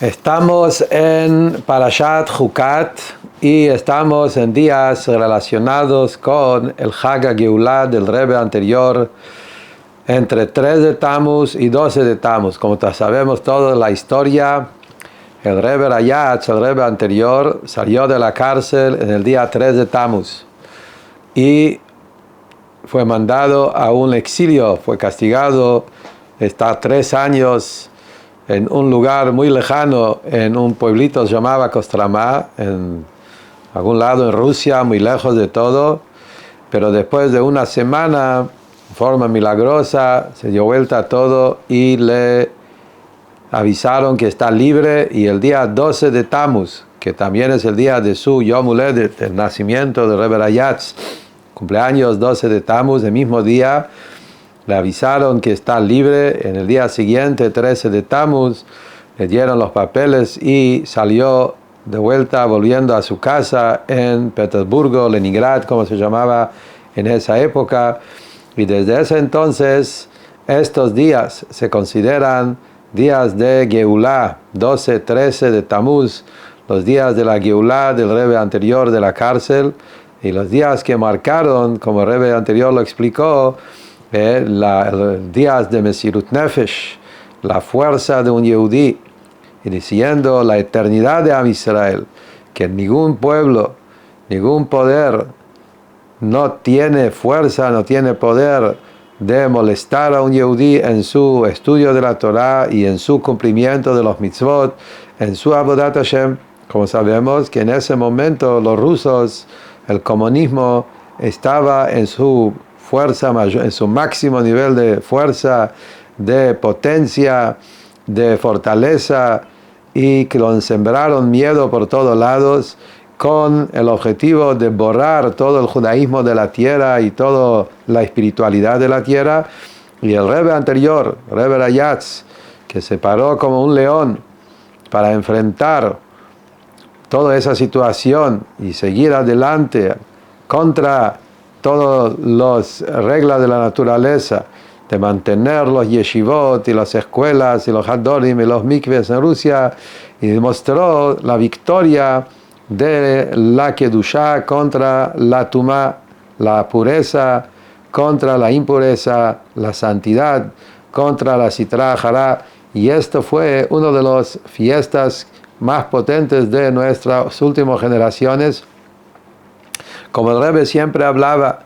Estamos en Parashat Chukat y estamos en días relacionados con el Chag HaGeulah del Rebbe anterior, entre 3 de Tammuz y 12 de Tammuz. Como sabemos toda la historia, el Rebbe Rayatz, el Rebbe anterior, salió de la cárcel en el día 3 de Tammuz y fue mandado a un exilio, fue castigado, está 3 años en un lugar muy lejano, en un pueblito que se llamaba Kostromá, en algún lado en Rusia, muy lejos de todo. Pero después de una semana, de forma milagrosa, se dio vuelta a todo y le avisaron que está libre. Y el día 12 de Tammuz, que también es el día de su Yom Huledet, el nacimiento de Rebbe Rayatz, cumpleaños 12 de Tammuz, el mismo día, le avisaron que está libre. En el día siguiente, 13 de Tammuz, le dieron los papeles y salió de vuelta, volviendo a su casa en Petersburgo, Leningrad, como se llamaba en esa época. Y desde ese entonces, estos días se consideran días de Geulah, 12, 13 de Tammuz, los días de la Geulah del Rebbe anterior de la cárcel, y los días que marcaron, como el Rebbe anterior lo explicó, los días de Mesirut Nefesh, la fuerza de un Yehudí, y diciendo la eternidad de Am Israel, que ningún pueblo, ningún poder no tiene fuerza, no tiene poder de molestar a un Yehudí en su estudio de la Torah y en su cumplimiento de los mitzvot, en su Avodat Hashem. Como sabemos que en ese momento los rusos, el comunismo estaba en su fuerza mayor, en su máximo nivel de fuerza, de potencia, de fortaleza, y que lo sembraron miedo por todos lados con el objetivo de borrar todo el judaísmo de la tierra y toda la espiritualidad de la tierra. Y el Rebbe anterior, Rebbe Rayatz, que se paró como un león para enfrentar toda esa situación y seguir adelante contra todas las reglas de la naturaleza, de mantener los yeshivot y las escuelas y los hadorim y los mikves en Rusia, y demostró la victoria de la Kedushá contra la Tumá, la pureza contra la impureza, la santidad contra la Sitra Hará. Y esto fue una de las fiestas más potentes de nuestras últimas generaciones. Como el Rebbe siempre hablaba,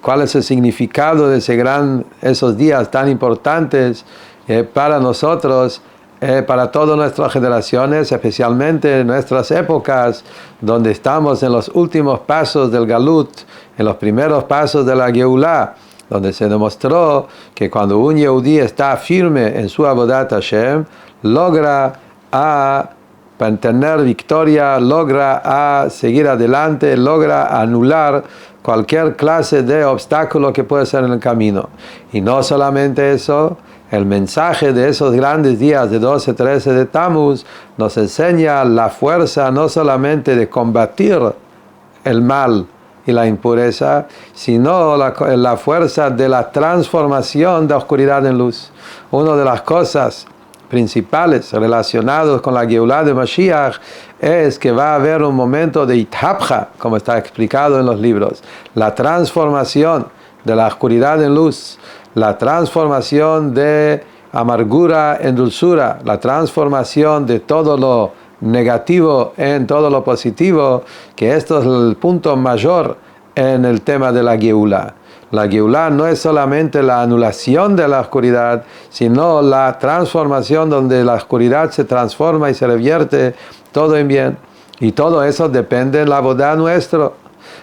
cuál es el significado de esos días tan importantes para nosotros, para todas nuestras generaciones, especialmente en nuestras épocas, donde estamos en los últimos pasos del Galut, en los primeros pasos de la Geulah, donde se demostró que cuando un Yehudí está firme en su Avodat Hashem, logra tener victoria, logra seguir adelante, logra anular cualquier clase de obstáculo que puede ser en el camino. Y no solamente eso, el mensaje de esos grandes días de 12, 13 de Tammuz nos enseña la fuerza no solamente de combatir el mal y la impureza, sino la fuerza de la transformación de oscuridad en luz. Una de las cosas principales relacionados con la Geulah de Mashiach es que va a haber un momento de Ithapja, como está explicado en los libros, la transformación de la oscuridad en luz, la transformación de amargura en dulzura, la transformación de todo lo negativo en todo lo positivo, que esto es el punto mayor en el tema de la Geulah. La Geulah no es solamente la anulación de la oscuridad, sino la transformación donde la oscuridad se transforma y se revierte todo en bien. Y todo eso depende de la Avodah nuestro.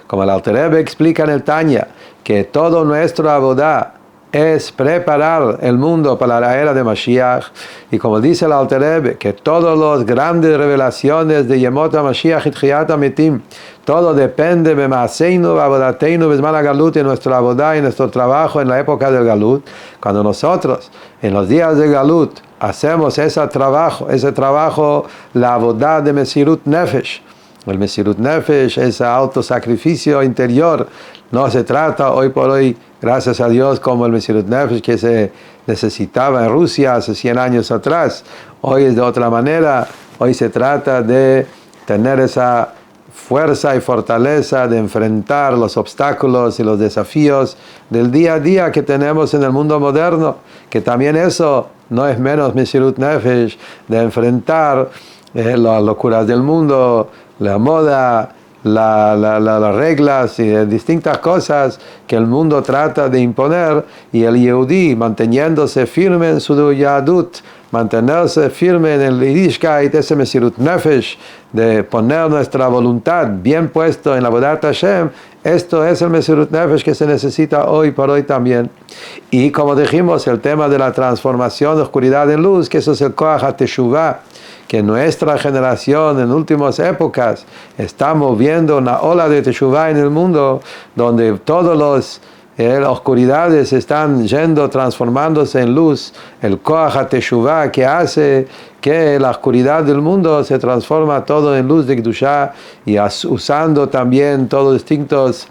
Como el Alter Rebbe explica en el Tanya, que todo nuestro Avodah es preparar el mundo para la era de Mashiach. Y como dice el Alter Rebbe, que todas las grandes revelaciones de Yemot HaMashiach y Tchiyat HaMetim, todo depende de Maaseinu, Avodateinu, Bezman HaGalut, en nuestro Avodah y nuestro trabajo en la época del Galut. Cuando nosotros, en los días de Galut, hacemos ese trabajo, la Avodah de Mesirut Nefesh. El Mesirut Nefesh, ese autosacrificio interior, no se trata hoy por hoy, gracias a Dios, como el Mesirut Nefesh que se necesitaba en Rusia hace 100 años atrás. Hoy es de otra manera, hoy se trata de tener esa fuerza y fortaleza de enfrentar los obstáculos y los desafíos del día a día que tenemos en el mundo moderno, que también eso no es menos Mesirut Nefesh, de enfrentar las locuras del mundo, la moda, las reglas y distintas cosas que el mundo trata de imponer, y el Yehudí manteniéndose firme en su Yahadut, mantenerse firme en el Yiddishkeit, ese Mesirut Nefesh, de poner nuestra voluntad bien puesto en la Avodat Hashem. Esto es el Mesirut Nefesh que se necesita hoy por hoy también. Y como dijimos, el tema de la transformación de oscuridad en luz, que eso es el Koach HaTeshuvah, que nuestra generación en últimas épocas estamos viendo una ola de Teshuvah en el mundo, donde todos los las oscuridades están yendo, transformándose en luz. El Koach HaTeshuvah que hace que la oscuridad del mundo se transforma todo en luz de Kedushá, y usando también todos distintos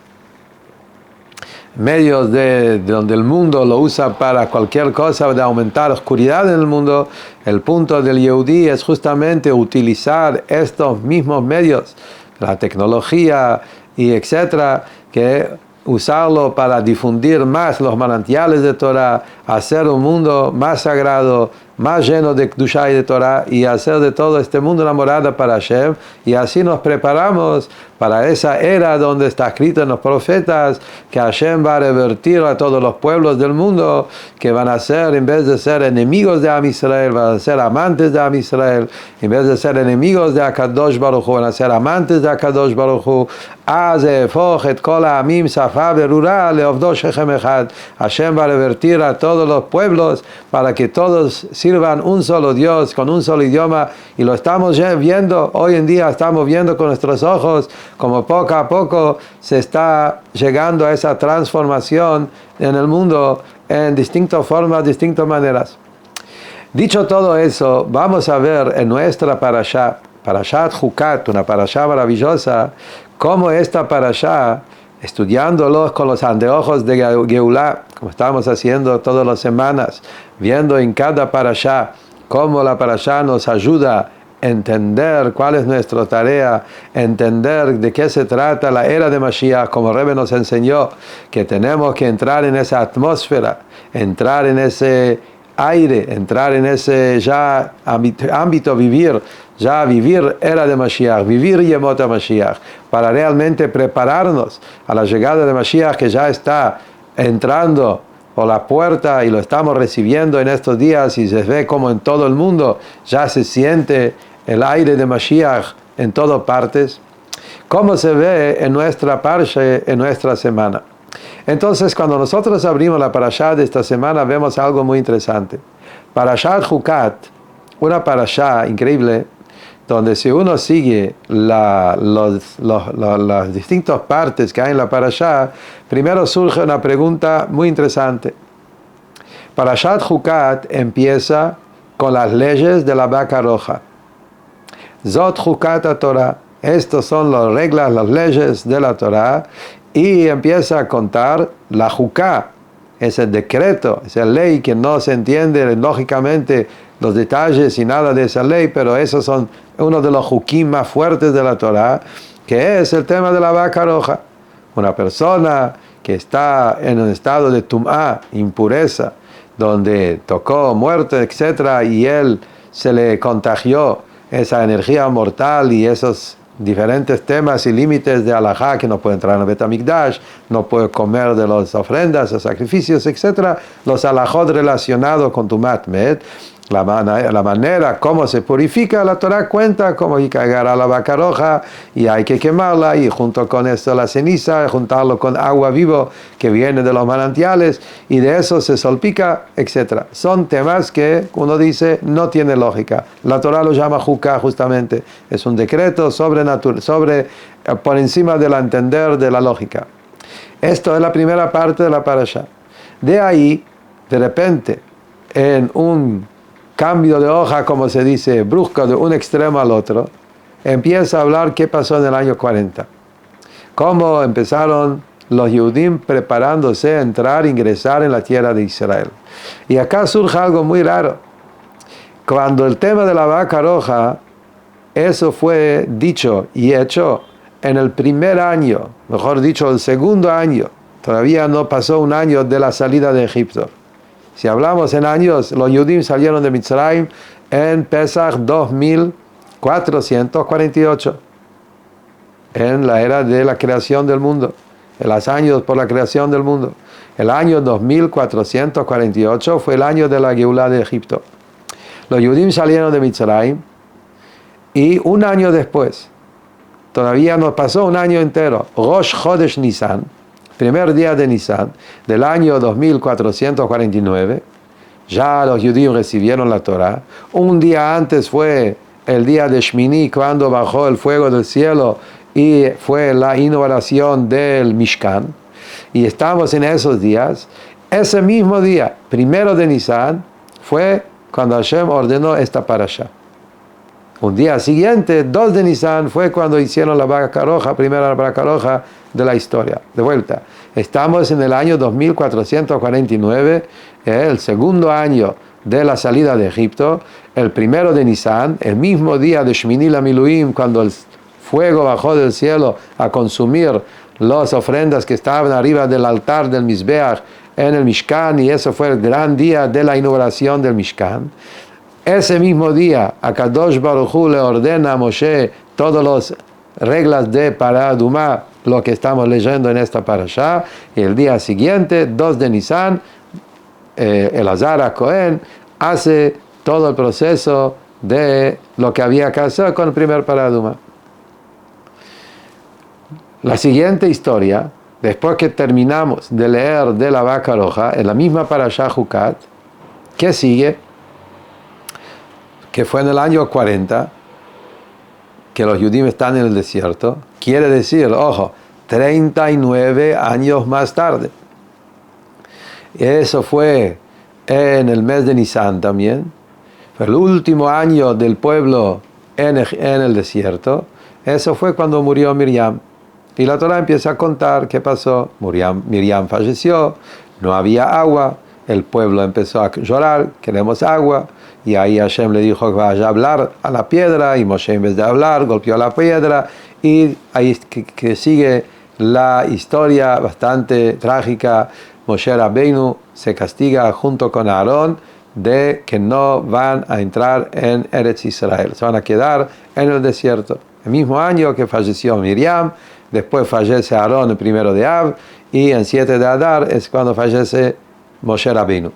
medios de donde el mundo lo usa para cualquier cosa, de aumentar oscuridad en el mundo. El punto del Yehudí es justamente utilizar estos mismos medios, la tecnología y etcétera, que usarlo para difundir más los manantiales de Torah, hacer un mundo más sagrado, más lleno de Kedushá y de Torah, y hacer de todo este mundo una morada para Hashem. Y así nos preparamos para esa era donde está escrito en los profetas que Hashem va a revertir a todos los pueblos del mundo, que van a ser, en vez de ser enemigos de Am Israel, van a ser amantes de Am Israel. En vez de ser enemigos de HaKadosh Baruch Hu, van a ser amantes de HaKadosh Baruch Hu. Hashem va a revertir a todos los pueblos para que todos sirvan un solo Dios, con un solo idioma. Y lo estamos viendo, hoy en día estamos viendo con nuestros ojos como poco a poco se está llegando a esa transformación en el mundo en distintas formas, distintas maneras. Dicho todo eso, vamos a ver en nuestra parashá, Parashat Chukat, una parashá maravillosa, cómo esta parashá, estudiándolos con los anteojos de Geulah, como estamos haciendo todas las semanas, viendo en cada parashá cómo la parashá nos ayuda a entender cuál es nuestra tarea, entender de qué se trata la era de Mashiach, como Rebbe nos enseñó, que tenemos que entrar en esa atmósfera, entrar en ese aire, entrar en ese ya ámbito, vivir era de Mashiach, vivir Yemot HaMashiach, para realmente prepararnos a la llegada de Mashiach, que ya está entrando por la puerta y lo estamos recibiendo en estos días, y se ve como en todo el mundo ya se siente el aire de Mashiach en todas partes. ¿Cómo se ve en nuestra parsha, en nuestra semana? Entonces, cuando nosotros abrimos la parashá de esta semana, vemos algo muy interesante. Parashat Chukat, una parashá increíble, donde si uno sigue las distintas partes que hay en la parashá, primero surge una pregunta muy interesante. Parashat Chukat empieza con las leyes de la vaca roja. Zot Chukat HaTorah. Estas son las reglas, las leyes de la Torah. Y empieza a contar la Juká, ese decreto, esa ley que no se entiende lógicamente los detalles y nada de esa ley, pero esos son uno de los jukim más fuertes de la Torah, que es el tema de la vaca roja. Una persona que está en un estado de tum'á, impureza, donde tocó muerte, etc., y él se le contagió esa energía mortal y esos diferentes temas y límites de halajá, que no puede entrar en el Bet HaMikdash, no puede comer de las ofrendas, los sacrificios, etc., los halajot relacionados con Tumat Met, la manera como se purifica. La Torah cuenta cómo hay que agarrar la vaca roja y hay que quemarla, y junto con esto la ceniza, juntarlo con agua vivo que viene de los manantiales, y de eso se salpica, etc. Son temas que uno dice no tiene lógica. La Torah lo llama Juká, justamente. Es un decreto sobrenatural, por encima del entender de la lógica. Esto es la primera parte de la parashá. De ahí, de repente, en un cambio de hoja, como se dice, brusco, de un extremo al otro, empieza a hablar qué pasó en el año 40. Cómo empezaron los Yehudim preparándose a entrar, ingresar en la tierra de Israel. Y acá surge algo muy raro. Cuando el tema de la vaca roja eso fue dicho y hecho en el primer año, mejor dicho, el segundo año. Todavía no pasó un año de la salida de Egipto. Si hablamos en años, los Yudim salieron de Mitzrayim en Pesach 2448, en la era de la creación del mundo, en los años por la creación del mundo. El año 2448 fue el año de la Geulá de Egipto. Los Yudim salieron de Mitzrayim y un año después, todavía no pasó un año entero, Rosh Chodesh Nisan, primer día de Nisan, del año 2449, ya los Yudim recibieron la Torah. Un día antes fue el día de Shmini, cuando bajó el fuego del cielo y fue la inauguración del Mishkan. Y estamos en esos días. Ese mismo día, primero de Nisan, fue cuando Hashem ordenó esta parasha. Un día siguiente, 2 de Nisan, fue cuando hicieron la vaca roja, primera vaca roja de la historia. De vuelta, estamos en el año 2449, el segundo año de la salida de Egipto, el primero de Nisan, el mismo día de Shmini Lamiluim, cuando el fuego bajó del cielo a consumir las ofrendas que estaban arriba del altar del Mizbeach en el Mishkan, y eso fue el gran día de la inauguración del Mishkan. Ese mismo día, Akadosh Baruj Hu le ordena a Moshe todas las reglas de Paradumá, lo que estamos leyendo en esta parashá, y el día siguiente, 2 de Nisan, Elazar HaKohen hace todo el proceso de lo que había que hacer con el primer Paradumá. La siguiente historia, después que terminamos de leer de la vaca roja, en la misma parashá Jucat, ¿qué sigue? Que fue en el año 40, que los Yudim están en el desierto, quiere decir, ojo, 39 años más tarde. Eso fue en el mes de Nisan también, fue el último año del pueblo en el desierto. Eso fue cuando murió Miriam. Y la Torah empieza a contar qué pasó. Miriam falleció, no había agua, el pueblo empezó a llorar, queremos agua. Y ahí Hashem le dijo que vaya a hablar a la piedra, y Moshe en vez de hablar golpeó la piedra, y ahí que sigue la historia bastante trágica. Moshe Rabbeinu se castiga junto con Aarón de que no van a entrar en Eretz Israel, se van a quedar en el desierto. El mismo año que falleció Miriam, después fallece Aarón el 1 de Av, y en 7 de Adar es cuando fallece Moshe Rabbeinu.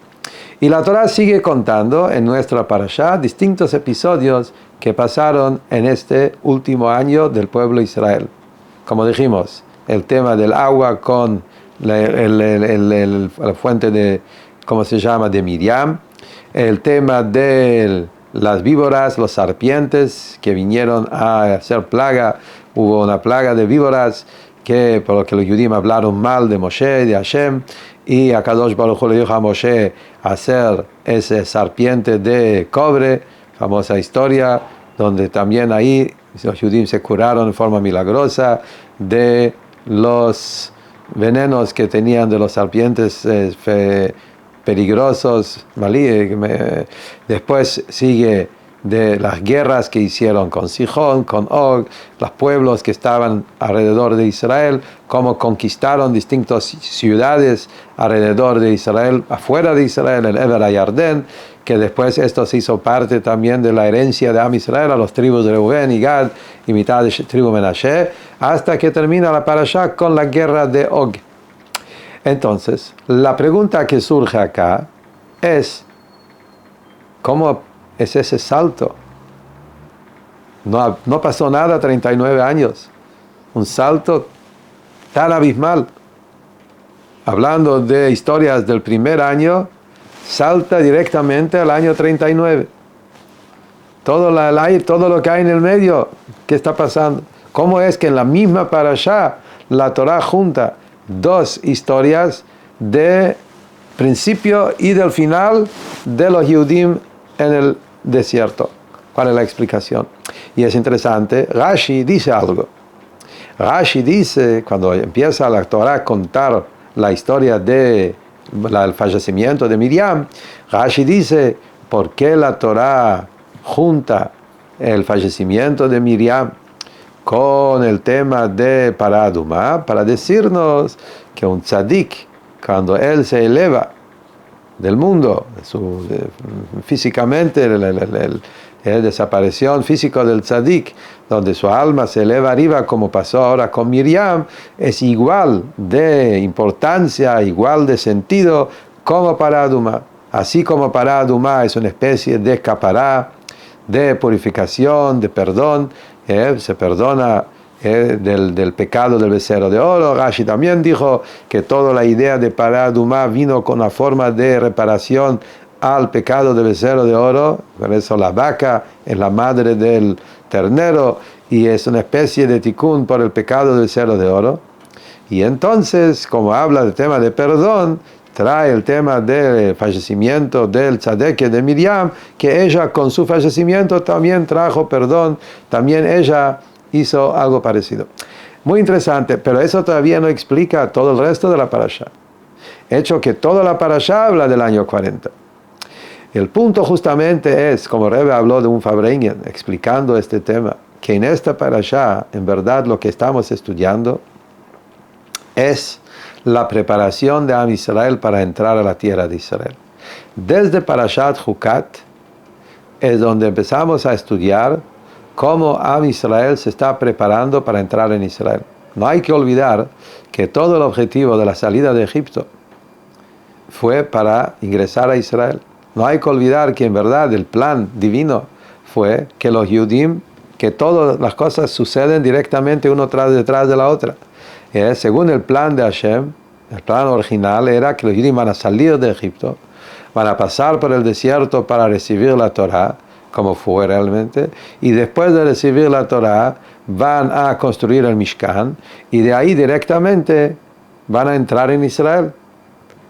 Y la Torah sigue contando en nuestra parashá distintos episodios que pasaron en este último año del pueblo de Israel. Como dijimos, el tema del agua con la fuente de, ¿cómo se llama?, de Miriam. El tema de las víboras, los serpientes que vinieron a hacer plaga. Hubo una plaga de víboras por lo que los Yudim hablaron mal de Moshe, de Hashem, y Akadosh Baruj Hu le dijo a Moshe hacer ese serpiente de cobre, famosa historia, donde también ahí los Yudim se curaron de forma milagrosa de los venenos que tenían de los serpientes peligrosos. Después sigue de las guerras que hicieron con Sihón, con Og, los pueblos que estaban alrededor de Israel, cómo conquistaron distintas ciudades alrededor de Israel, afuera de Israel, en Eber HaYarden, que después esto se hizo parte también de la herencia de Am Israel a los tribus de Reuben y Gad y mitad de tribu Menashe, hasta que termina la parashá con la guerra de Og. Entonces, la pregunta que surge acá es, ¿cómo es ese salto? No pasó nada, 39 años. Un salto tan abismal. Hablando de historias del primer año, salta directamente al año 39. Todo lo que hay en el medio, ¿qué está pasando? ¿Cómo es que en la misma parashá la Torah junta dos historias de principio y del final de los Yudim en el desierto? ¿Cuál es la explicación? Y es interesante, Rashi dice algo. Rashi dice, cuando empieza la Torah a contar la historia del fallecimiento de Miriam, Rashi dice, ¿por qué la Torah junta el fallecimiento de Miriam con el tema de Pará Adumá, para decirnos que un tzadik, cuando él se eleva del mundo, físicamente, el desaparición física del tzadik, donde su alma se eleva arriba, como pasó ahora con Miriam, es igual de importancia, igual de sentido, como Pará Adumá. Así como Pará Adumá es una especie de capará, de purificación, de perdón, se perdona del pecado del becerro de oro. Rashi también dijo que toda la idea de Pará Adumá vino con una forma de reparación al pecado del becerro de oro. Por eso la vaca es la madre del ternero y es una especie de tikkun por el pecado del becerro de oro. Y entonces, como habla del tema de perdón, trae el tema del fallecimiento del tzadek de Miriam, que ella con su fallecimiento también trajo perdón, también ella hizo algo parecido. Muy interesante, pero eso todavía no explica todo el resto de la parashá. Hecho que toda la parashá habla del año 40. El punto justamente es, como Rebbe habló de un Fabrengen, explicando este tema, que en esta parashá, en verdad lo que estamos estudiando es la preparación de Am Israel para entrar a la tierra de Israel. Desde Parashat Jukat es donde empezamos a estudiar cómo Am Israel se está preparando para entrar en Israel. No hay que olvidar que todo el objetivo de la salida de Egipto fue para ingresar a Israel. No hay que olvidar que en verdad el plan divino fue que los Yudim, que todas las cosas suceden directamente uno detrás de la otra. Según el plan de Hashem, el plan original era que los judíos van a salir de Egipto, van a pasar por el desierto para recibir la Torá, como fue realmente, y después de recibir la Torá van a construir el Mishkan, y de ahí directamente van a entrar en Israel,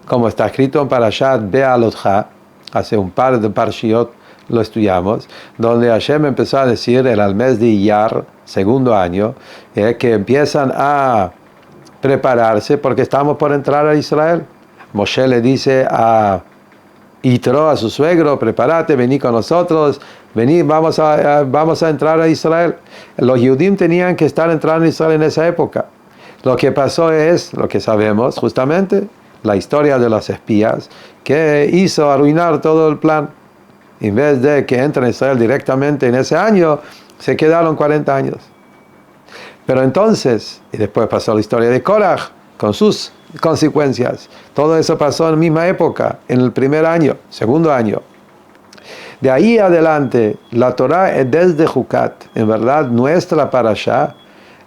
como está escrito en Parashat Be'alotcha, hace un par de parshiot lo estudiamos, donde Hashem empezó a decir en el mes de Iyar, segundo año, que empiezan a prepararse porque estamos por entrar a Israel. Moshe le dice a Yitro, a su suegro, prepárate, vení con nosotros, vení, vamos a entrar a Israel. Los Yehudim tenían que estar entrando a Israel en esa época. Lo que pasó es, lo que sabemos, justamente, la historia de los espías, que hizo arruinar todo el plan. En vez de que entren a Israel directamente en ese año, se quedaron 40 años. Pero entonces, y después pasó la historia de Korach, con sus consecuencias. Todo eso pasó en la misma época, en el primer año, segundo año. De ahí adelante, la Torá es desde Jukat, en verdad, nuestra parashá.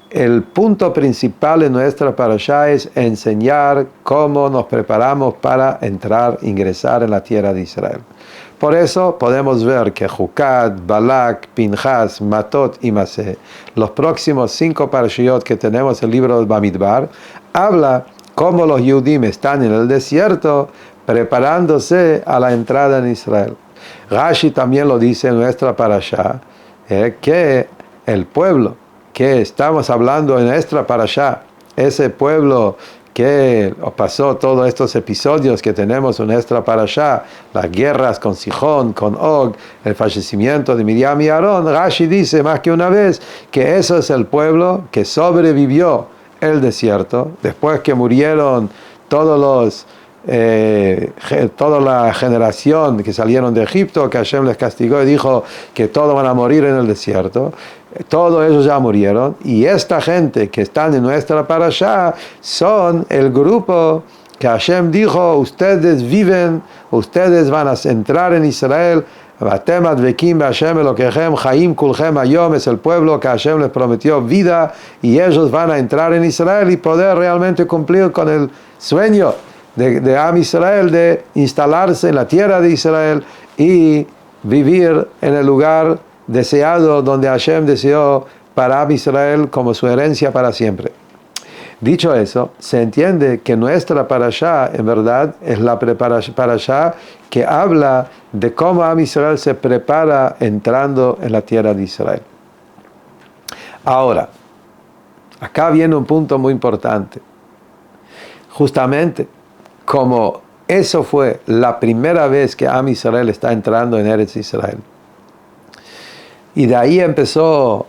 El punto principal de nuestra parashá es enseñar cómo nos preparamos para entrar, ingresar en la tierra de Israel. Por eso podemos ver que Jukat, Balak, Pinchas, Matot y Maseh, los próximos 5 parashiot que tenemos en el libro de Bamidbar, habla cómo los Yehudim están en el desierto preparándose a la entrada en Israel. Rashi también lo dice en nuestra parashá, que el pueblo que estamos hablando en nuestra parashá, ese pueblo que pasó todos estos episodios que tenemos en nuestra parashá, las guerras con Sihón, con Og, el fallecimiento de Miriam y Aarón, Rashi dice más que una vez que eso es el pueblo que sobrevivió el desierto, después que murieron toda la generación que salieron de Egipto, que Hashem les castigó y dijo que todos van a morir en el desierto. Todos ellos ya murieron, y esta gente que están en nuestra parashá son el grupo que Hashem dijo, ustedes viven, ustedes van a entrar en Israel, es el pueblo que Hashem les prometió vida, y ellos van a entrar en Israel y poder realmente cumplir con el sueño de Am Israel, de instalarse en la tierra de Israel y vivir en el lugar deseado donde Hashem deseó para Am Israel como su herencia para siempre. Dicho eso, se entiende que nuestra parashá en verdad es la parashá que habla de cómo Am Israel se prepara entrando en la tierra de Israel. Ahora, acá viene un punto muy importante. Justamente como eso fue la primera vez que Am Israel está entrando en Eretz Israel, Y de ahí empezó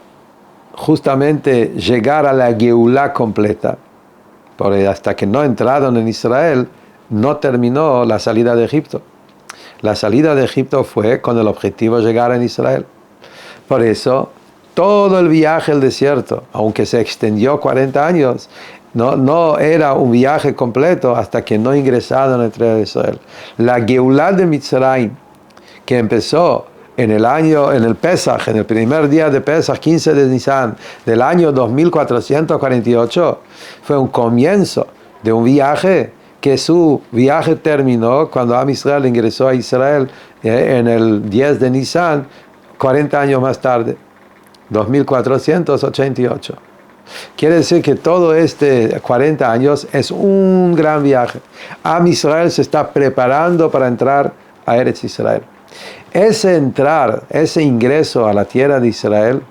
justamente llegar a la Geulá completa. Porque hasta que no entraron en Israel, no terminó la salida de Egipto. La salida de Egipto fue con el objetivo de llegar en Israel. Por eso, todo el viaje al desierto, aunque se extendió 40 años, no era un viaje completo hasta que no ingresaron en tierra de Israel. La Geulá de Mitzrayim, que empezó en el Pesaj, en el primer día de Pesaj, 15 de Nisan, del año 2448, fue un comienzo de un viaje que su viaje terminó cuando Am Israel ingresó a Israel en el 10 de Nisan, 40 años más tarde, 2488. Quiere decir que todo 40 años es un gran viaje. Am Israel se está preparando para entrar a Eretz Israel. Ese ingreso a la tierra de Israel,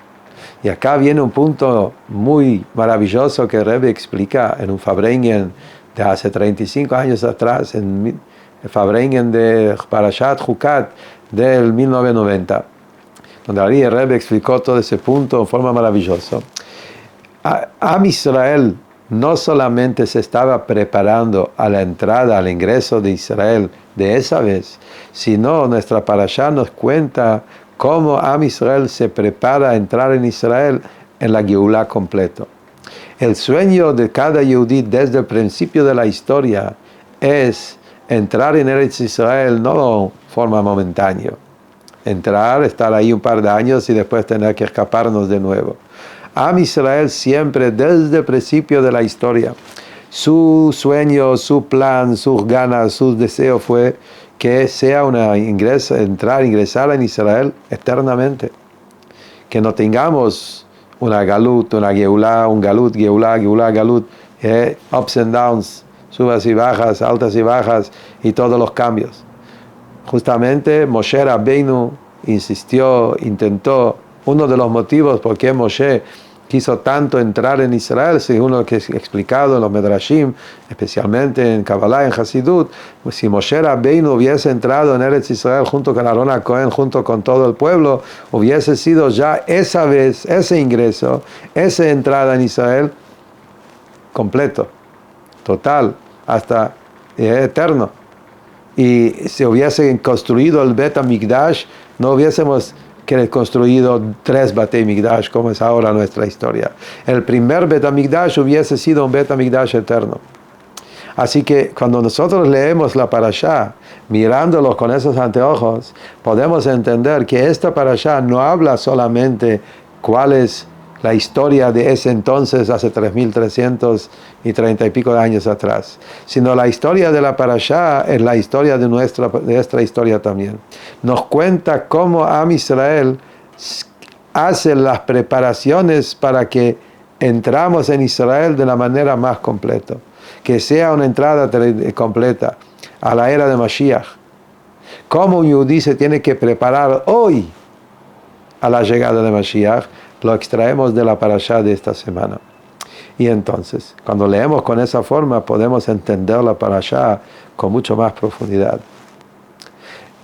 y acá viene un punto muy maravilloso que Rebbe explica en un Fabrengen de hace 35 años atrás, en el Fabrengen de Parashat Chukat del 1990, donde ahí Rebbe explicó todo ese punto en forma maravillosa. Am Israel no solamente se estaba preparando a la entrada, al ingreso de Israel de esa vez, sino nuestra parashá nos cuenta cómo Am Israel se prepara a entrar en Israel en la Geulá completo. El sueño de cada yehudí desde el principio de la historia es entrar en Eretz Israel no de forma momentánea. Entrar, estar ahí un par de años y después tener que escaparnos de nuevo. Am Israel siempre, desde el principio de la historia, su sueño, su plan, sus ganas, sus deseos fue que sea ingresar en Israel eternamente. Que no tengamos una galut, una geulá, un galut, geulá, geulá, galut, ups and downs, subas y bajas, altas y bajas y todos los cambios. Justamente Moshe Rabbeinu insistió, intentó. Uno de los motivos por qué Moshe quiso tanto entrar en Israel, según lo que es explicado en los Medrashim, especialmente en Kabbalah, en Hasidut, pues si Moshe Rabbeinu hubiese entrado en Eretz Israel junto con Aarón HaKohen, junto con todo el pueblo, hubiese sido ya esa vez, ese ingreso, esa entrada en Israel completo, total, hasta eterno. Y si hubiese construido el Bet HaMikdash, no hubiésemos construido 3 Batei Mikdash, como es ahora nuestra historia. El primer Bet HaMikdash hubiese sido un Bet HaMikdash eterno. Así que cuando nosotros leemos la parashá, mirándolo con esos anteojos, podemos entender que esta parashá no habla solamente cuál es la historia de ese entonces, hace 3.330 y pico de años atrás, sino la historia de la parashá es la historia de nuestra historia también. Nos cuenta cómo Am Israel hace las preparaciones para que entramos en Israel de la manera más completa, que sea una entrada completa a la era de Mashiach. Cómo un yudí se tiene que preparar hoy a la llegada de Mashiach, lo extraemos de la parashá de esta semana. Y entonces, cuando leemos con esa forma, podemos entender la parashá con mucho más profundidad.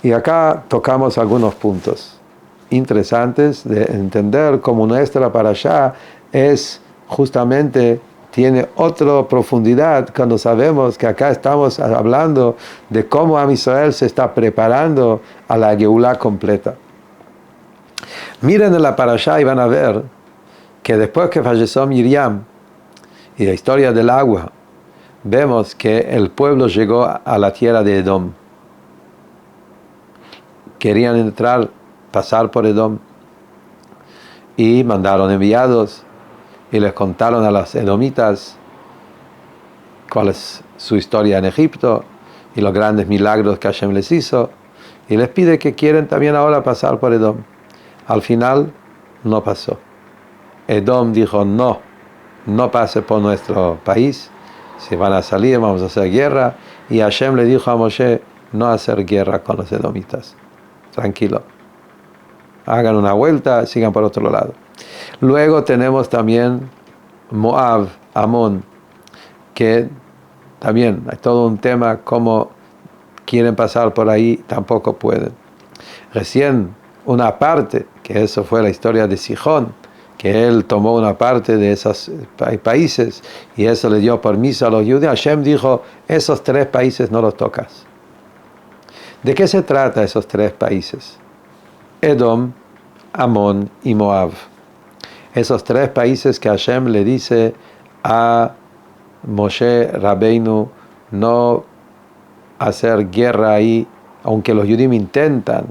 Y acá tocamos algunos puntos interesantes de entender cómo nuestra parashá es justamente, tiene otra profundidad cuando sabemos que acá estamos hablando de cómo Am Israel se está preparando a la Geulá completa. Miren en la parashá y van a ver que después que falleció Miriam y la historia del agua, vemos que el pueblo llegó a la tierra de Edom. Querían entrar, pasar por Edom, y mandaron enviados y les contaron a las edomitas cuál es su historia en Egipto y los grandes milagros que Hashem les hizo, y les pide que quieren también ahora pasar por Edom. Al final no pasó. Edom dijo no pase por nuestro país, si van a salir vamos a hacer guerra, y Hashem le dijo a Moshe no hacer guerra con los edomitas, tranquilo, hagan una vuelta, sigan por otro lado. Luego tenemos también Moab, Amón, que también hay todo un tema, cómo quieren pasar por ahí, tampoco pueden. Recién una parte, que que eso fue la historia de Sihón, que él tomó una parte de esos países y eso le dio permiso a los judíos. Hashem dijo, esos 3 países no los tocas. ¿De qué se trata esos 3 países? Edom, Amón y Moab. Esos 3 países que Hashem le dice a Moshe Rabbeinu no hacer guerra ahí, aunque los judíos intentan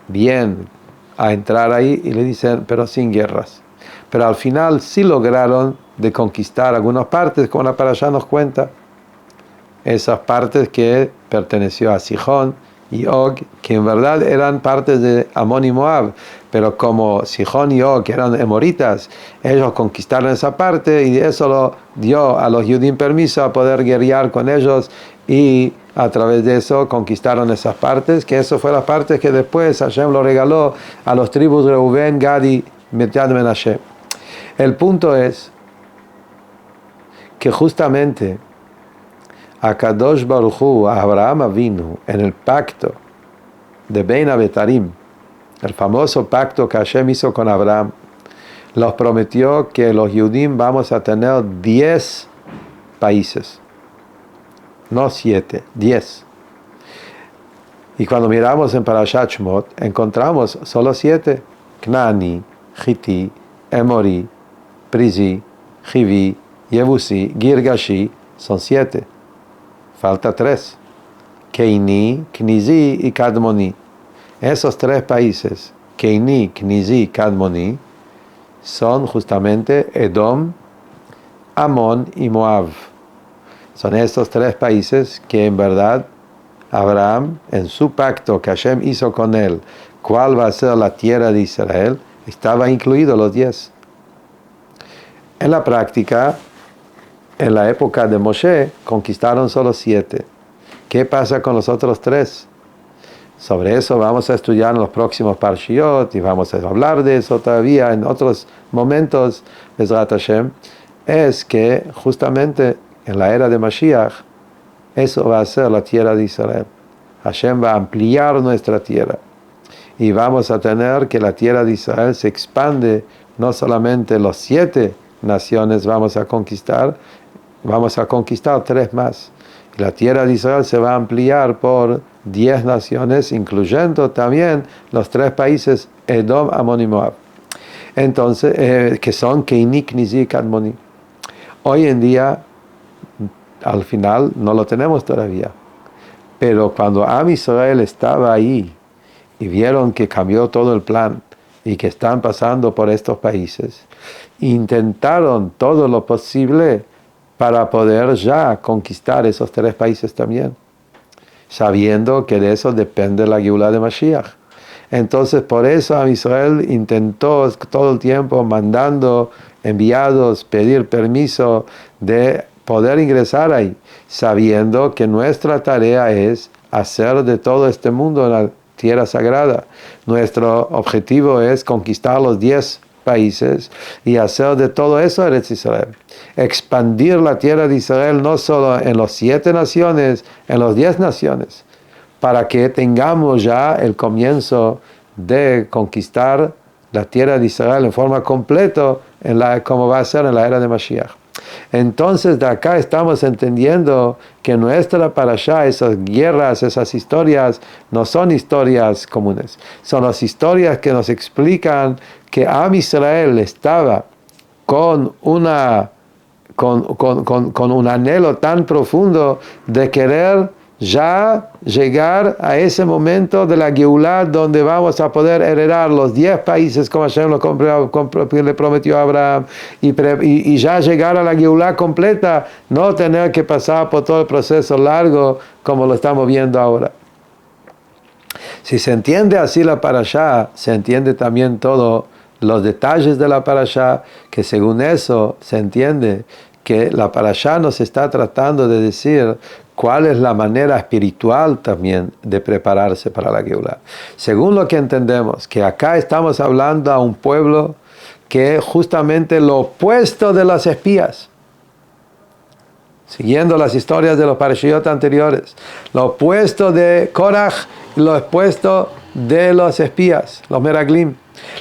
bien a entrar ahí y le dicen, pero sin guerras. Pero al final sí lograron de conquistar algunas partes, como la parashá nos cuenta. Esas partes que perteneció a Sihón y Og, que en verdad eran partes de Amón y Moab, pero como Sihón y Og eran emoritas, ellos conquistaron esa parte y eso lo dio a los judíos permiso a poder guerrear con ellos y a través de eso conquistaron esas partes, que eso fue las partes que después Hashem lo regaló a los tribus de Reuben, Gad y Menashe. El punto es que justamente a Kadosh Baruj Hu, a Abraham Avinu, en el pacto de Bein Abetarim, el famoso pacto que Hashem hizo con Abraham, los prometió que los Yudim vamos a tener 10 países, no 7, 10. Y cuando miramos en Parashat Shmot, encontramos solo 7, Knani, Hiti, Emori, Prizi, Hivi, Yebusi, Girgashi, son 7. Falta 3. Keini, Knizi y Kadmoni. Esos 3 países, Keini, Knizi y Kadmoni, son justamente Edom, Amón y Moab. Son estos 3 países que en verdad Abraham, en su pacto que Hashem hizo con él, cuál va a ser la tierra de Israel, estaba incluido los 10. En la práctica, en la época de Moshe, conquistaron solo 7. ¿Qué pasa con los otros 3? Sobre eso vamos a estudiar en los próximos Parshiot y vamos a hablar de eso todavía en otros momentos, Bezrat Hashem. Es que justamente en la era de Mashiach, eso va a ser la tierra de Israel. Hashem va a ampliar nuestra tierra y vamos a tener que la tierra de Israel se expande, no solamente los 7 naciones vamos a conquistar 3 más. Y la tierra de Israel se va a ampliar por 10 naciones, incluyendo también los 3 países Edom, Amón y Moab. Entonces, que son Keini, Knizi y Kadmoni. Hoy en día, al final, no lo tenemos todavía. Pero cuando Am Israel estaba ahí y vieron que cambió todo el plan y que están pasando por estos países, intentaron todo lo posible para poder ya conquistar esos 3 países también, sabiendo que de eso depende la Geulá de Mashiach. Entonces, por eso Am Israel intentó todo el tiempo mandando enviados, pedir permiso de poder ingresar ahí, sabiendo que nuestra tarea es hacer de todo este mundo una tierra sagrada. Nuestro objetivo es conquistar los 10 países y hacer de todo eso Eretz Israel. Expandir la tierra de Israel no solo en los 7 naciones, en los 10 naciones, para que tengamos ya el comienzo de conquistar la tierra de Israel en forma completa, como va a ser en la era de Mashiach. Entonces de acá estamos entendiendo que nuestra parashá, esas guerras, esas historias, no son historias comunes, son las historias que nos explican que Am Israel estaba con un anhelo tan profundo de querer ya llegar a ese momento de la Geulá donde vamos a poder heredar los 10 países como Hashem le prometió a Abraham y ya llegar a la Geulá completa, no tener que pasar por todo el proceso largo como lo estamos viendo ahora. Si se entiende así la parashá, se entiende también todos los detalles de la parashá, que según eso se entiende que la parashá nos está tratando de decir cuál es la manera espiritual también de prepararse para la Geulá. Según lo que entendemos, que acá estamos hablando a un pueblo que es justamente lo opuesto de los espías. Siguiendo las historias de los parashiyot anteriores, lo opuesto de Korach, lo opuesto de los espías, los meraglim.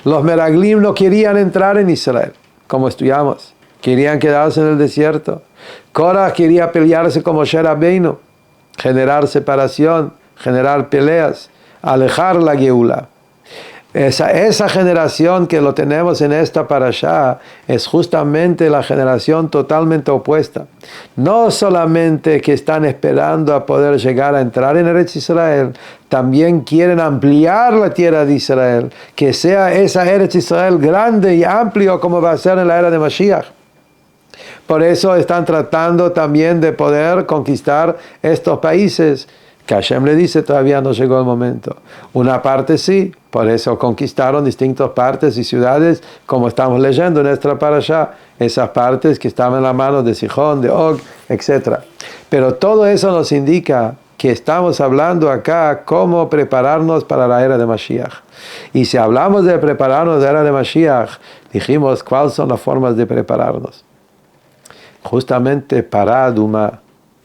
Los Meraglim no querían entrar en Israel, como estudiamos. Querían quedarse en el desierto. Korah quería pelearse como Moshe Rabbeinu, generar separación, generar peleas, alejar la Geula. Esa generación que lo tenemos en esta parashá es justamente la generación totalmente opuesta. No solamente que están esperando a poder llegar a entrar en Eretz Israel, también quieren ampliar la tierra de Israel, que sea esa Eretz Israel grande y amplio como va a ser en la era de Mashiach. Por eso están tratando también de poder conquistar estos países, que Hashem le dice todavía no llegó el momento. Una parte sí, por eso conquistaron distintas partes y ciudades, como estamos leyendo en nuestra parashá, esas partes que estaban en la mano de Sihón, de Og, etc. Pero todo eso nos indica que estamos hablando acá cómo prepararnos para la era de Mashiach. Y si hablamos de prepararnos de la era de Mashiach, dijimos cuáles son las formas de prepararnos. Justamente Pará Adumá.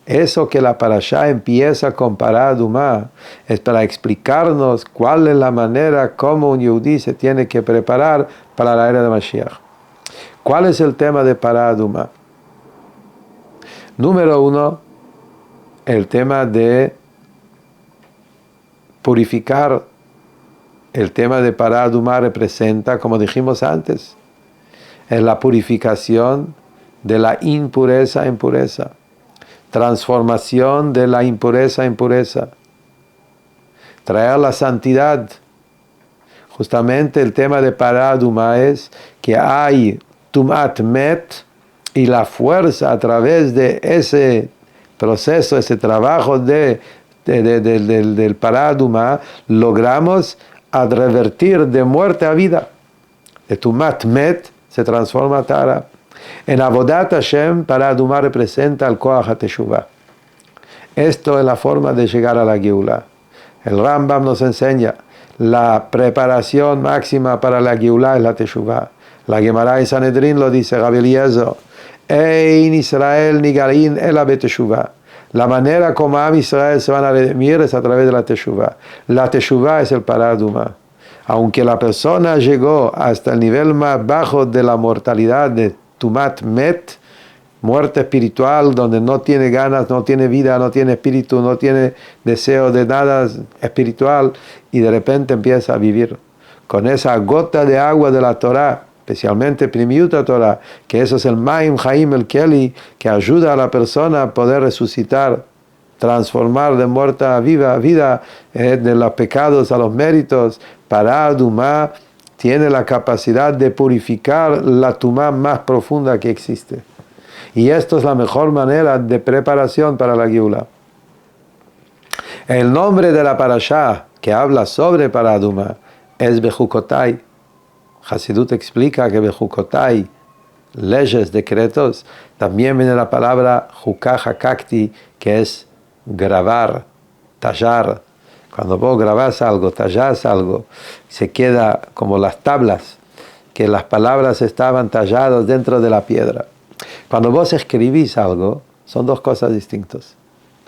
Eso que la parashá empieza con Pará Adumá es para explicarnos cuál es la manera como un yehudí se tiene que preparar para la era de Mashiach. ¿Cuál es el tema de Pará Adumá? Número 1, el tema de purificar. El tema de Pará Adumá representa, como dijimos antes, es la purificación de la impureza en pureza. Transformación de la impureza en pureza. Traer la santidad. Justamente el tema de Pará Adumá es que hay Tumat Met y la fuerza a través de ese proceso, ese trabajo del Pará Adumá, logramos a revertir de muerte a vida. De Tumat Met se transforma a Tara. En Avodat Hashem, Pará Adumá representa el Koach HaTeshuvah. Esto es la forma de llegar a la Geulá. El Rambam nos enseña la preparación máxima para la Geulá es la Teshuvah. La Gemara en Sanedrín lo dice, Rabbi Eliezer, Ein Israel nigarin ela beteshuvah. La manera como Am Israel se van a redimir es a través de la Teshuvah. La Teshuvah es el Pará Adumá. Aunque la persona llegó hasta el nivel más bajo de la mortalidad de Tumat Met, muerte espiritual, donde no tiene ganas, no tiene vida, no tiene espíritu, no tiene deseo de nada espiritual, y de repente empieza a vivir con esa gota de agua de la Torah, especialmente Primiuta Torah, que eso es el Maim Chaim el Keli, que ayuda a la persona a poder resucitar, transformar de muerte a vida, de los pecados a los méritos. Pará Adumá tiene la capacidad de purificar la tumá más profunda que existe. Y esto es la mejor manera de preparación para la Geulá. El nombre de la parashá que habla sobre Pará Adumá es Bejukotai. Hasidut explica que Bejukotai, leyes, decretos, también viene la palabra Juká Hakakti, que es grabar, tallar. Cuando vos grabás algo, tallás algo, se queda como las tablas, que las palabras estaban talladas dentro de la piedra. Cuando vos escribís algo, son dos cosas distintas.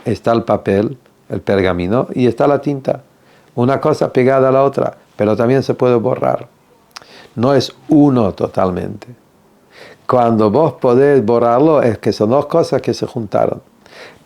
Está el papel, el pergamino, y está la tinta. Una cosa pegada a la otra, pero también se puede borrar. No es uno totalmente. Cuando vos podés borrarlo, es que son dos cosas que se juntaron.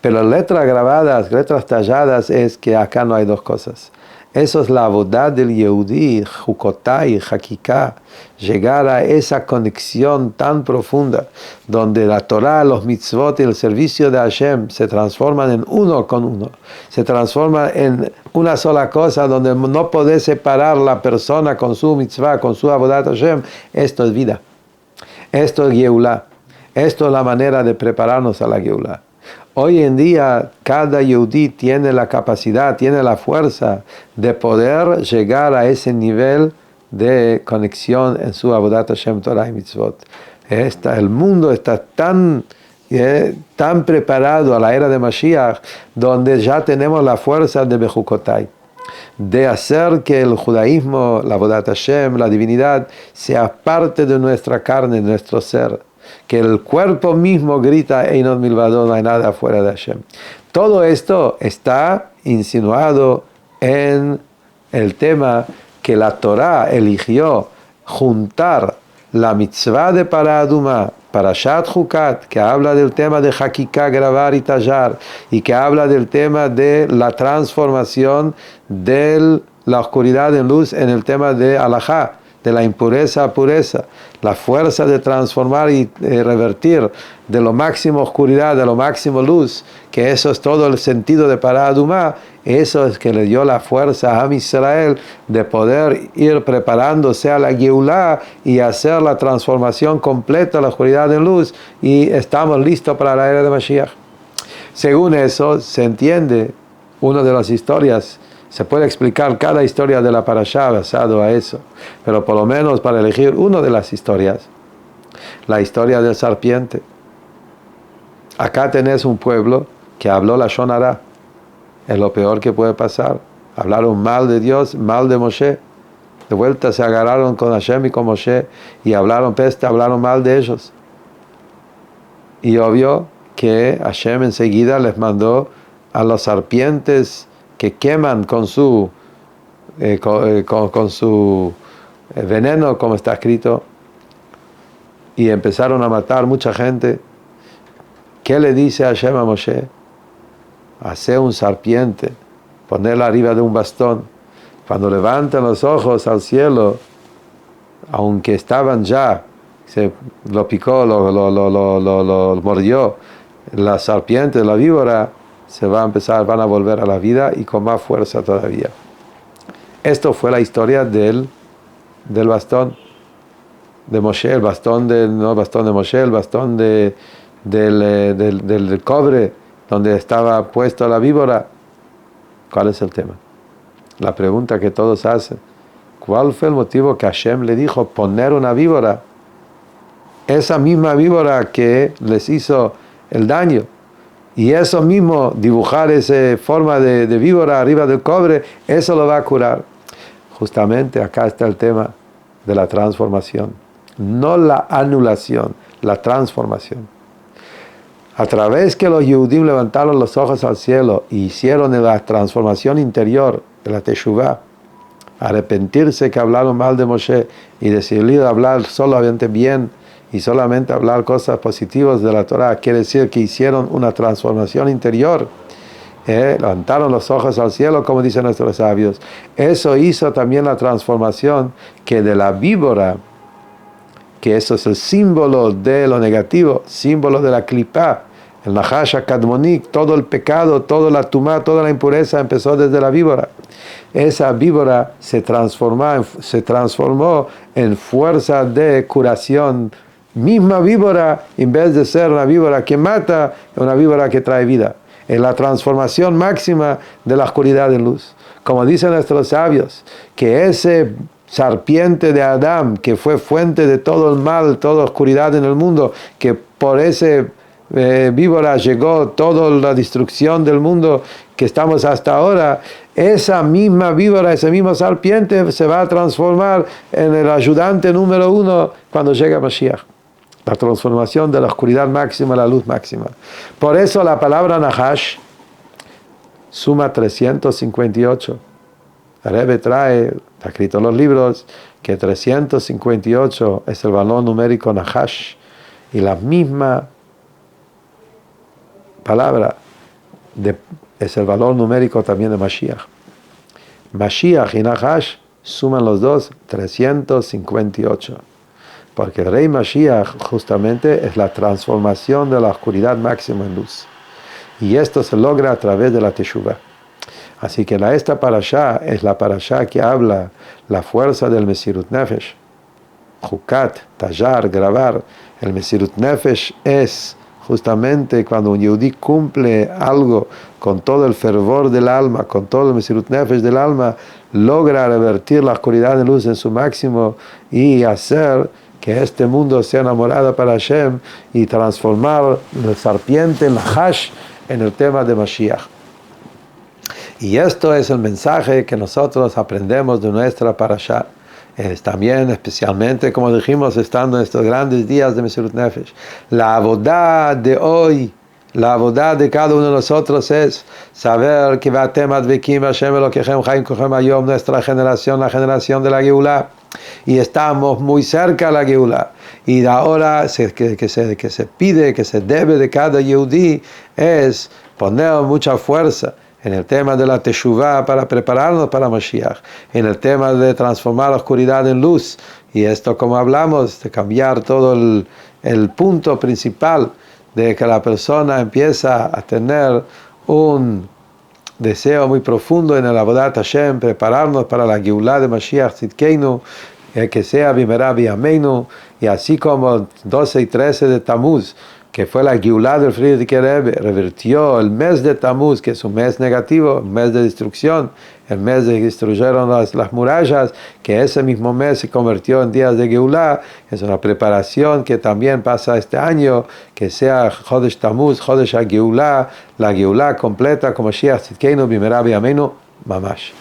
Pero letras grabadas, letras talladas, es que acá no hay dos cosas. Eso es la avodah del Yehudí, Jukotai, Hakiká, llegar a esa conexión tan profunda, donde la Torah, los mitzvot y el servicio de Hashem se transforman en uno con uno. Se transforman en una sola cosa, donde no podés separar la persona con su mitzvah, con su avodat Hashem. Esto es vida. Esto es Geulá. Esto es la manera de prepararnos a la Geulá. Hoy en día, cada yehudí tiene la capacidad, tiene la fuerza de poder llegar a ese nivel de conexión en su avodat Hashem, Torah y mitzvot. El mundo está tan preparado a la era de Mashiach, donde ya tenemos la fuerza de Bejukotai, de hacer que el judaísmo, la avodat Hashem, la divinidad, sea parte de nuestra carne, de nuestro ser. Que el cuerpo mismo grita, Einot milvado, no hay nada fuera de Hashem. Todo esto está insinuado en el tema que la Torah eligió juntar la mitzvah de Pará Adumá, Parashat Jukat, que habla del tema de Hakika, grabar y tallar, y que habla del tema de la transformación de la oscuridad en luz en el tema de Alajá, de la impureza a pureza, la fuerza de transformar y revertir de lo máximo oscuridad, de lo máximo luz, que eso es todo el sentido de Pará Adumá. Eso es que le dio la fuerza a Am Israel de poder ir preparándose a la Geulá y hacer la transformación completa de la oscuridad en luz, y estamos listos para la era de Mashiach. Según eso, se entiende una de las historias. Se puede explicar cada historia de la parashá basado a eso, pero por lo menos para elegir una de las historias, la historia del serpiente. Acá tenés un pueblo que habló la Lashon Hará. Es lo peor que puede pasar. Hablaron mal de Dios, mal de Moshe. De vuelta se agarraron con Hashem y con Moshe y hablaron peste, hablaron mal de ellos. Y obvio que Hashem enseguida les mandó a los serpientes que queman con su veneno, como está escrito, y empezaron a matar mucha gente. ¿Qué le dice Hashem a Moshe? Hacer un serpiente, ponerla arriba de un bastón. Cuando levantan los ojos al cielo, aunque estaban ya, se lo picó, lo mordió, la serpiente, la víbora, van a volver a la vida y con más fuerza todavía. Esto fue la historia del bastón de Moshe, el bastón de Moshe, el bastón del cobre, donde estaba puesto la víbora. ¿Cuál es el tema? La pregunta que todos hacen: ¿cuál fue el motivo que Hashem le dijo poner una víbora? Esa misma víbora que les hizo el daño, y eso mismo, dibujar esa forma de víbora arriba del cobre, eso lo va a curar. Justamente acá está el tema de la transformación, no la anulación, la transformación. A través que los Yehudim levantaron los ojos al cielo y hicieron la transformación interior de la Teshuvah, arrepentirse que hablaron mal de Moshe y decidir hablar solamente bien y solamente hablar cosas positivas de la Torah, quiere decir que hicieron una transformación interior, levantaron los ojos al cielo, como dicen nuestros sabios. Eso hizo también la transformación que de la víbora, que eso es el símbolo de lo negativo, símbolo de la clipá, el Nahash HaKadmonik, todo el pecado, toda la tumá, toda la impureza empezó desde la víbora. Esa víbora se transformó en fuerza de curación. Misma víbora, en vez de ser una víbora que mata, es una víbora que trae vida. Es la transformación máxima de la oscuridad en luz. Como dicen nuestros sabios, que ese serpiente de Adán, que fue fuente de todo el mal, toda oscuridad en el mundo, que por ese víbora llegó toda la destrucción del mundo que estamos hasta ahora, esa misma víbora, ese mismo serpiente se va a transformar en el ayudante número 1 cuando llega Mashiach. La transformación de la oscuridad máxima a la luz máxima. Por eso la palabra Nahash suma 358. El Rebbe trae, está escrito en los libros, que 358 es el valor numérico Nahash, y la misma palabra es el valor numérico también de Mashiach. Mashiach y Nahash suman los dos 358, porque el Rey Mashiach justamente es la transformación de la oscuridad máxima en luz, y esto se logra a través de la Teshuvah. Así que esta parashá es la parashá que habla la fuerza del Mesirut Nefesh. Jukat, tallar, grabar. El Mesirut Nefesh es justamente cuando un Yehudí cumple algo con todo el fervor del alma, con todo el Mesirut Nefesh del alma, logra revertir la oscuridad en luz en su máximo y hacer que este mundo sea enamorado para Hashem y transformar el serpiente en la Hash en el tema de Mashiach. Y esto es el mensaje que nosotros aprendemos de nuestra parashá. También, especialmente, como dijimos, estando en estos grandes días de Mesirut Nefesh. La avodá de hoy La voluntad de cada uno de nosotros es saber que Vatem Advekim Hashem Elokechem Chaim Kochem Hayom, nuestra generación, la generación de la Geulá, y estamos muy cerca de la Geulá. Y ahora que se pide, que se debe de cada Yehudí es poner mucha fuerza en el tema de la Teshuvah para prepararnos para Mashiach, en el tema de transformar la oscuridad en luz, y esto, como hablamos, de cambiar todo el punto principal de que la persona empieza a tener un deseo muy profundo en el Avodat Hashem, prepararnos para la Geulá de Mashiach Tzidkeinu, que sea Bimera Biyameinu, y así como 12 y 13 de Tammuz, que fue la Geulá del Frierdiker Rebbe, revirtió el mes de Tammuz, que es un mes negativo, un mes de destrucción, el mes de que destruyeron las murallas, que ese mismo mes se convirtió en días de Geulá. Es una preparación que también pasa este año, que sea Chodesh Tammuz, Chodesh HaGeulá, la Geulá completa como Mashiach Tzidkeinu, Bimera Biyameinu, Mamash.